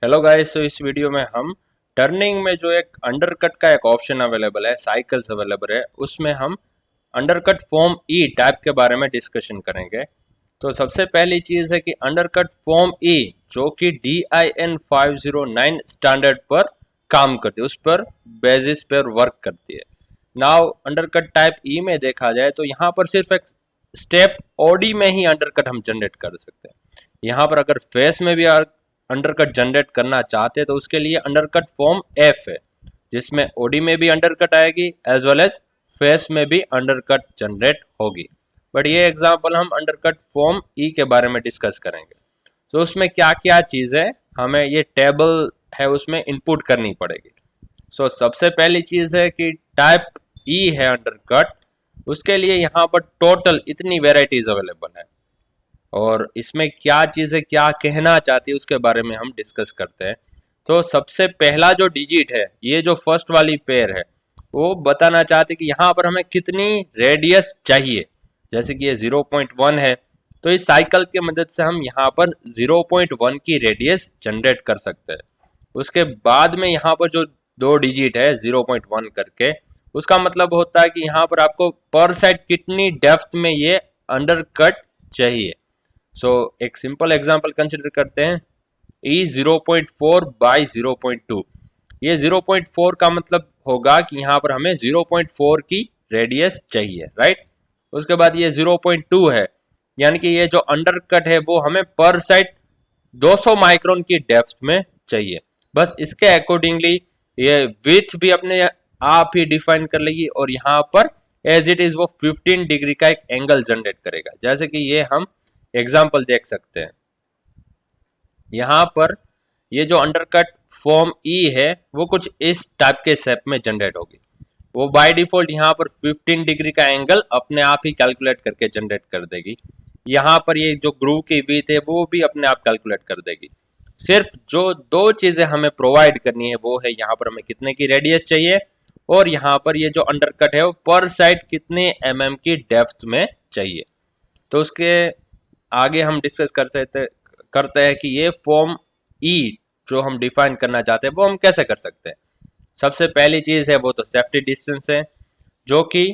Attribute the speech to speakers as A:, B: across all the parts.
A: Hello guys, तो इस video में हम टर्निंग में जो एक अंडरकट का एक ऑप्शन अवेलेबल है, साइकिल्स अवेलेबल है, उसमें हम अंडरकट फॉर्म ई टाइप के बारे में डिस्कशन करेंगे। तो सबसे पहली चीज़ है कि अंडरकट फॉर्म ई जो कि DIN 509 स्टैंडर्ड पर काम करती है, उस पर बेसिस पर वर्क करती है। नाउ अंडरकट टाइप ई में देखा जाए तो यहाँ पर सिर्फ एक स्टेप ओडी में ही अंडरकट हम जनरेट कर सकते हैं। यहाँ पर अगर फेस में भी अंडरकट जनरेट करना चाहते हैं तो उसके लिए अंडरकट फॉर्म एफ है, जिसमें ओडी में भी अंडरकट आएगी एज वेल एज फेस में भी अंडरकट जनरेट होगी। बट ये एग्जांपल हम अंडरकट फॉर्म ई के बारे में डिस्कस करेंगे। तो उसमें क्या क्या चीज़ें हमें ये टेबल है उसमें इनपुट करनी पड़ेगी। सो सबसे पहली चीज़ है कि टाइप ई है अंडरकट, उसके लिए यहाँ पर टोटल इतनी वेराइटीज अवेलेबल है और इसमें क्या चीज़ें क्या कहना चाहती है उसके बारे में हम डिस्कस करते हैं। तो सबसे पहला जो डिजिट है, ये जो फर्स्ट वाली पेयर है, वो बताना चाहते कि यहाँ पर हमें कितनी रेडियस चाहिए। जैसे कि ये 0.1 है, तो इस साइकिल की मदद से हम यहाँ पर 0.1 की रेडियस जनरेट कर सकते हैं। उसके बाद में यहाँ पर जो दो डिजिट है 0.1 करके, उसका मतलब होता है कि यहाँ पर आपको पर साइड कितनी डेप्थ में ये अंडरकट चाहिए। सो एक सिंपल एग्जांपल कंसिडर करते हैं, ई 0.4 बाई 0.2। ये 0.4 का मतलब होगा कि यहाँ पर हमें 0.4 की रेडियस चाहिए, राइट। उसके बाद ये 0.2 है, यानी कि ये जो अंडरकट है वो हमें पर साइड 200 माइक्रोन की डेप्थ में चाहिए। बस इसके अकॉर्डिंगली ये विड्थ भी अपने आप ही डिफाइन कर लेगी और यहाँ पर एज इट इज वो 15 डिग्री का एक एंगल जनरेट करेगा। जैसे कि ये हम एग्जाम्पल देख सकते हैं, यहाँ पर ये जो अंडरकट फॉर्म ई है वो कुछ इस टाइप के शेप में जनरेट होगी। वो बाय डिफॉल्ट यहाँ पर 15 डिग्री का एंगल अपने आप ही कैलकुलेट करके जनरेट कर देगी। यहाँ पर ये जो ग्रूव की विड्थ है वो भी अपने आप कैलकुलेट कर देगी। सिर्फ जो दो चीजें हमें प्रोवाइड करनी है वो है यहाँ पर हमें कितने की रेडियस चाहिए और यहाँ पर ये जो अंडरकट है वो पर साइड कितने की डेप्थ में चाहिए। तो उसके आगे हम डिस्कस करते हैं कि ये फॉर्म ई जो हम डिफाइन करना चाहते हैं वो हम कैसे कर सकते हैं। सबसे पहली चीज है वो तो सेफ्टी डिस्टेंस है, जो कि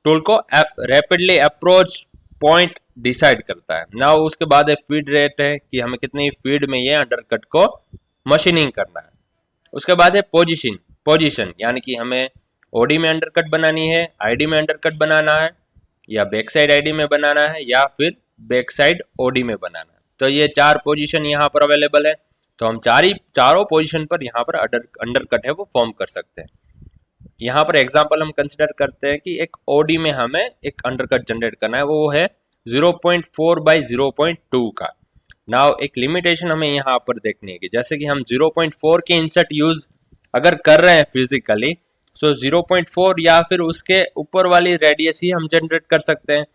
A: टूल को रैपिडली अप्रोच पॉइंट डिसाइड करता है ना। उसके बाद है फीड रेट है कि हमें कितनी फीड में ये अंडरकट को मशीनिंग करना है। उसके बाद है पोजीशन यानी कि हमें ओडी में अंडरकट बनानी है, आईडी में अंडरकट बनाना है, या बैक साइड आईडी में बनाना है, या फिर बैक साइड ओडी में बनाना है। तो ये चार पोजीशन यहाँ पर अवेलेबल है। तो हम चारों पोजीशन पर यहाँ पर अंडरकट है वो फॉर्म कर सकते हैं। यहाँ पर एग्जांपल हम कंसिडर करते हैं कि एक ओडी में हमें एक अंडरकट जनरेट करना है, वो है 0.4 बाई 0.2 का। नाउ एक लिमिटेशन हमें यहाँ पर देखनी है कि जैसे कि हम 0.4 के इंसर्ट यूज अगर कर रहे हैं फिजिकली, तो 0.4 या फिर उसके ऊपर वाली रेडियस ही हम जनरेट कर सकते हैं।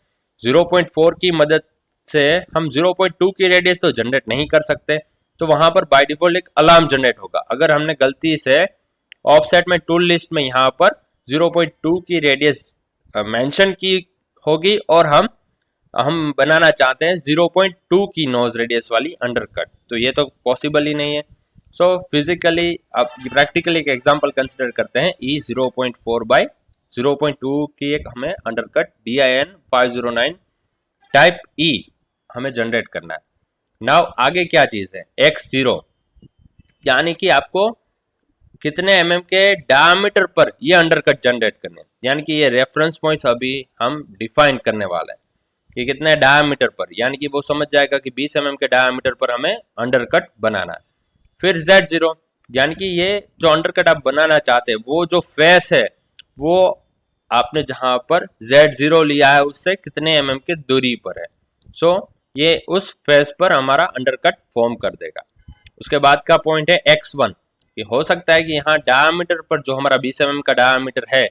A: 0.4 की मदद से हम 0.2 की रेडियस तो जनरेट नहीं कर सकते, तो वहां पर बाय डिफॉल्ट एक अलार्म जनरेट होगा। अगर हमने गलती से ऑफसेट में टूल लिस्ट में यहाँ पर 0.2 की रेडियस मेंशन की होगी और हम बनाना चाहते हैं 0.2 की नोज रेडियस वाली अंडरकट, तो ये तो पॉसिबल ही नहीं है। सो फिजिकली अब प्रैक्टिकली एक एग्जांपल कंसिडर करते हैं, ई 0.4 बाई 0.2 की एक हमें अंडरकट DIN 509 टाइप ई हमें जनरेट करना है। नाउ आगे क्या चीज है, x0, यानी कि आपको कितने के डायमीटर पर ये अंडरकट जनरेट करने, यानी कि ये रेफरेंस पॉइंट्स अभी हम डिफाइन करने वाला है कि कितने डायमीटर पर, यानी कि वो समझ जाएगा कि 20 के डायमीटर पर हमें अंडरकट बनाना है। फिर Z0, यानी कि ये जो अंडरकट आप बनाना चाहते हैं वो जो फेस है वो आपने जहां पर Z0 लिया है उससे कितने के दूरी पर है। सो ये उस फेस पर हमारा अंडरकट फॉर्म कर देगा। उसके बाद का पॉइंट है X1, कि हो सकता है कि यहाँ डायमीटर पर जो हमारा 20 का डायमीटर है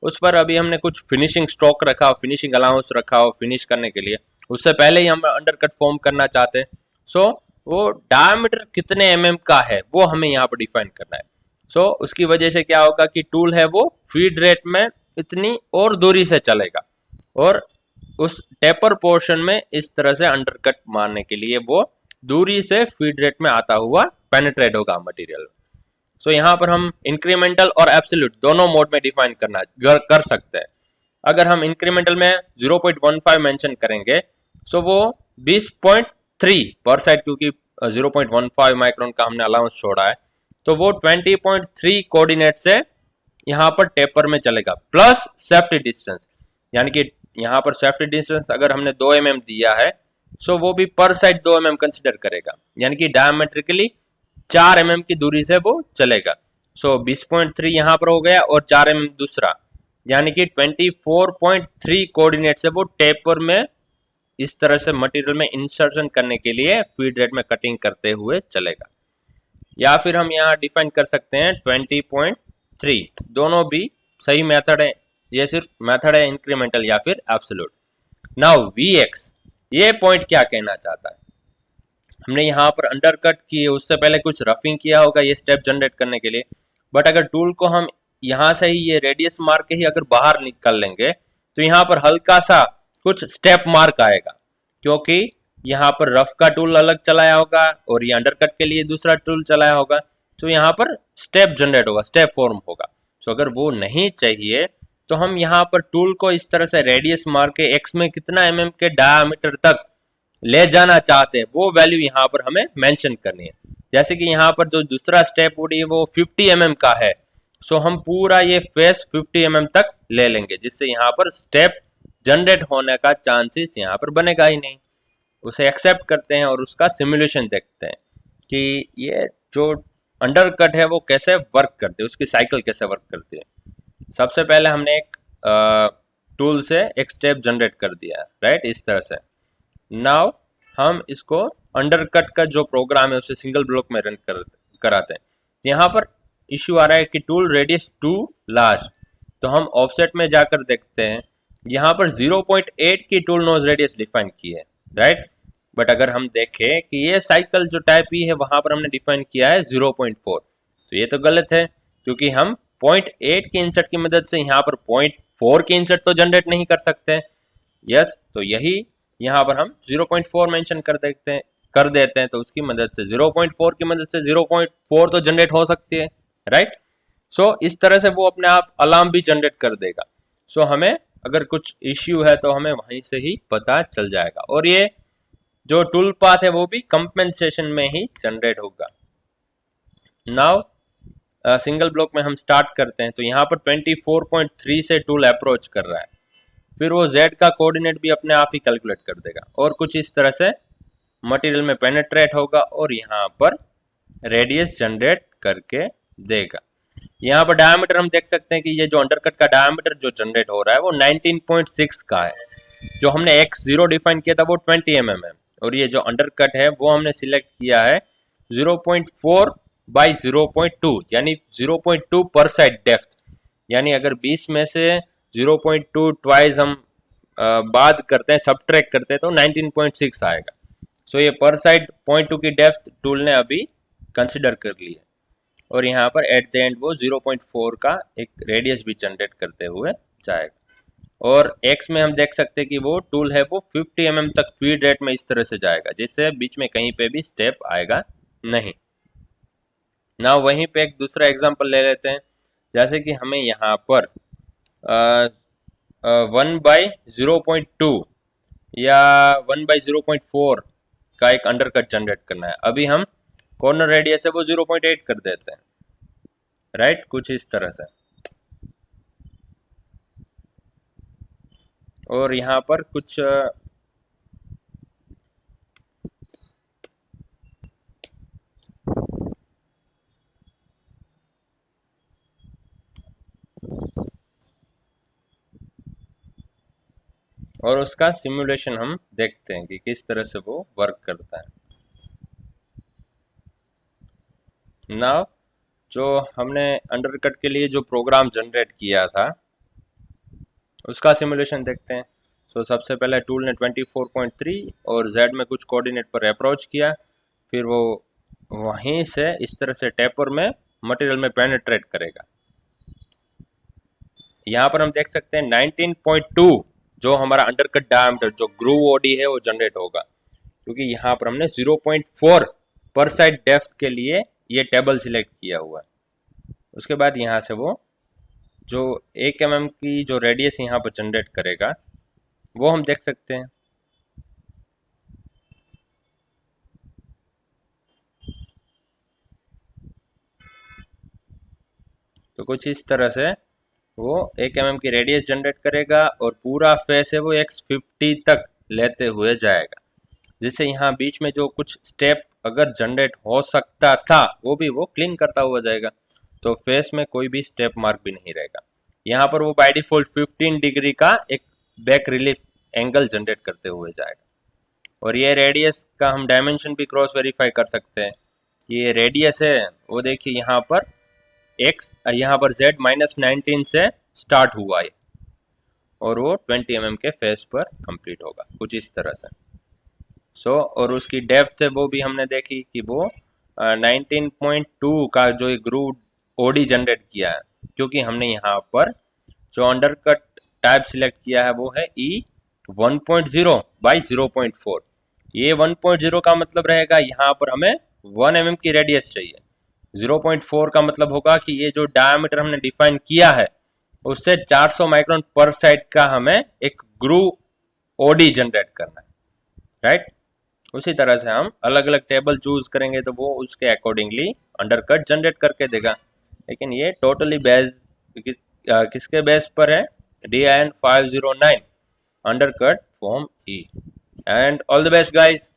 A: उस पर अभी हमने कुछ फिनिशिंग स्टॉक रखा हो, फिनिशिंग अलाउंस रखा हो फिनिश करने के लिए, उससे पहले ही हम अंडरकट फॉर्म करना चाहते हैं। सो वो डायमीटर कितने का है वो हमें यहाँ पर डिफाइन करना है। सो उसकी वजह से क्या होगा कि टूल है वो फीड रेट में इतनी और दूरी से चलेगा और उस टेपर पोर्शन में इस तरह से अंडरकट मारने के लिए वो दूरी से फीड रेट में आता हुआ पेनिट्रेट होगा मटेरियल। सो यहाँ पर हम इंक्रीमेंटल और एब्सोल्यूट दोनों मोड में डिफाइन कर सकते हैं। अगर हम इंक्रीमेंटल में 0.15 मेंशन करेंगे सो वो 20.3 पर साइड, क्योंकि 0.15 माइक्रोन का हमने अलाउंस छोड़ा है, तो वो 20.3 कोऑर्डिनेट से यहाँ पर टेपर में चलेगा प्लस सेफ्टी डिस्टेंस। यानी कि यहाँ पर सेफ्टी डिस्टेंस अगर हमने 2 mm दिया है सो वो भी पर साइड 2 mm कंसिडर करेगा, यानी कि डायमेट्रिकली 4 mm की दूरी से वो चलेगा। सो 20.3 यहाँ पर हो गया और 4 mm दूसरा, यानी कि 24.3 कोऑर्डिनेट से वो टेपर में इस तरह से मटेरियल में इंसर्शन करने के लिए फीड रेट में कटिंग करते हुए चलेगा। या फिर हम यहाँ डिफाइन कर सकते हैं 20.3, दोनों भी सही मेथड है, ये सिर्फ मेथड है इंक्रीमेंटल या फिर एब्सोल्यूट। नाउ Vx, ये पॉइंट क्या कहना चाहता है? हमने यहाँ पर अंडरकट की, उससे पहले कुछ रफिंग किया होगा ये स्टेप जनरेट करने के लिए, बट अगर टूल को हम यहाँ से ही ये रेडियस मार्क के ही अगर बाहर निकाल लेंगे तो यहाँ पर हल्का सा कुछ स्टेप मार्क आएगा, क्योंकि यहाँ पर रफ का टूल अलग चलाया होगा और ये अंडरकट के लिए दूसरा टूल चलाया होगा, तो यहाँ पर स्टेप जनरेट होगा, स्टेप फॉर्म होगा। तो अगर वो नहीं चाहिए तो हम यहाँ पर टूल को इस तरह से रेडियस मार के एक्स में कितना mm के डायमीटर तक ले जाना चाहते हैं वो वैल्यू यहाँ पर हमें मेंशन करनी है। जैसे कि यहाँ पर जो दूसरा स्टेप वुड है वो 50 mm का है, सो हम पूरा ये फेस 50 mm तक ले लेंगे, जिससे यहाँ पर स्टेप जनरेट होने का चांसेस यहाँ पर बनेगा ही नहीं। उसे एक्सेप्ट करते हैं और उसका सिमुलेशन देखते हैं कि ये जो अंडरकट है वो कैसे वर्क करती है, उसकी साइकिल कैसे वर्क करती है। सबसे पहले हमने एक टूल से एक स्टेप जनरेट कर दिया है, राइट, इस तरह से। नाउ हम इसको अंडरकट का जो प्रोग्राम है उसे सिंगल ब्लॉक में रन कराते हैं। यहाँ पर इश्यू आ रहा है कि टूल रेडियस टू लार्ज, तो हम ऑफसेट में जाकर देखते हैं, यहाँ पर 0.8 की टूल नोज रेडियस डिफाइन की है, राइट। बट अगर हम देखें कि ये साइकिल जो टाइप ई है वहां पर हमने डिफाइन किया है 0.4, तो ये तो गलत है, क्योंकि हम 0.8 की इंसर्ट की मदद से यहाँ पर 0.4 की इंसर्ट तो जनरेट नहीं कर सकते। यस, तो यही यहाँ पर हम 0.4 मेंशन कर देते हैं, तो उसकी मदद से 0.4 की मदद से 0.4 तो जनरेट हो सकती है, राइट। सो इस तरह से वो अपने आप अलार्म भी जनरेट कर देगा। सो हमें अगर कुछ इश्यू है तो हमें वहीं से ही पता चल जाएगा, और ये जो टूल पाथ है वो भी कंपेंसेशन में ही जनरेट होगा। नाउ सिंगल ब्लॉक में हम स्टार्ट करते हैं, तो यहाँ पर 24.3 से टूल अप्रोच कर रहा है, फिर वो Z का कोऑर्डिनेट भी अपने आप ही कैलकुलेट कर देगा और कुछ इस तरह से मटेरियल में पेनिट्रेट होगा और यहाँ पर रेडियस जनरेट करके देगा। यहाँ पर डायमीटर हम देख सकते हैं कि ये जो अंडरकट का डायमीटर जो जनरेट हो रहा है वो 19.6 का है। जो हमने x0 डिफाइन किया था वो 20 mm है, और ये जो अंडरकट है वो हमने सिलेक्ट किया है 0.4 बाई 0.2, यानी 0.2 पर साइड डेप्थ। यानी अगर 20 में से 0.2 ट्वाइस हम बाद करते हैं, सब्ट्रैक्ट करते हैं, तो 19.6 आएगा। सो ये पर साइड 0.2 की डेप्थ टूल ने अभी कंसिडर कर ली है, और यहाँ पर एट द एंड वो 0.4 का एक रेडियस भी जनरेट करते हुए जाएगा। और x में हम देख सकते हैं कि वो टूल है वो 50 mm तक फीड रेट में इस तरह से जाएगा, जिससे बीच में कहीं पे भी स्टेप आएगा नहीं। ना वहीं पे एक दूसरा एग्जांपल ले लेते हैं, जैसे कि हमें यहाँ पर 1/0.2 या 1/0.4 का एक अंडरकट जनरेट करना है। अभी हम कॉर्नर रेडियस है वो 0.8 कर देते हैं, राइट, कुछ इस तरह से। और यहाँ पर कुछ और उसका सिमुलेशन हम देखते हैं कि किस तरह से वो वर्क करता है। नाउ जो हमने अंडरकट के लिए जो प्रोग्राम जनरेट किया था उसका सिमुलेशन देखते हैं। सो सबसे पहले टूल ने 24.3 और Z में कुछ कोऑर्डिनेट पर अप्रोच किया, फिर वो वहीं से इस तरह से टेपर में मटेरियल में पेनिट्रेट करेगा। यहाँ पर हम देख सकते हैं 19.2 जो हमारा अंडरकट डायमीटर जो ग्रूव ओडी है वो जनरेट होगा, क्योंकि यहाँ पर हमने 0.4 पर साइड डेप्थ के लिए ये टेबल सिलेक्ट किया हुआ है। उसके बाद यहाँ से वो जो 1 mm की जो रेडियस यहाँ पर जनरेट करेगा वो हम देख सकते हैं। तो कुछ इस तरह से वो 1 mm की रेडियस जनरेट करेगा और पूरा फेस है वो x50 तक लेते हुए जाएगा, जिससे यहाँ बीच में जो कुछ स्टेप अगर जनरेट हो सकता था वो भी वो क्लीन करता हुआ जाएगा। तो फेस में कोई भी स्टेप मार्क भी नहीं रहेगा। यहाँ पर वो बाय डिफॉल्ट 15 डिग्री का एक बैक रिलीफ एंगल जनरेट करते हुए जाएगा। और ये रेडियस का हम डायमेंशन भी क्रॉस वेरीफाई कर सकते हैं कि ये रेडियस है वो देखिए यहाँ पर एक्स, यहाँ पर Z-19 से स्टार्ट हुआ है और वो 20 mm के फेस पर कंप्लीट होगा कुछ इस तरह से। और उसकी डेप्थ है वो भी हमने देखी कि वो 19.2 का जो एक ग्रूव ओडी जनरेट किया है, क्योंकि हमने यहाँ पर जो अंडरकट टाइप सिलेक्ट किया है वो है E 1.0 बाई 0.4। ये 1.0 का मतलब रहेगा यहाँ पर हमें 1 mm की रेडियस चाहिए। 0.4 का मतलब होगा कि ये जो डायमीटर हमने डिफाइन किया है उससे 400 माइक्रोन पर साइड का हमें एक ग्रूव ओडी जनरेट करना है, राइट। उसी तरह से हम अलग अलग टेबल चूज करेंगे तो वो उसके अकॉर्डिंगली अंडरकट जनरेट करके देगा। लेकिन ये टोटली बेस किसके बेस पर है, DIN 509 undercut form E। And all the best guys.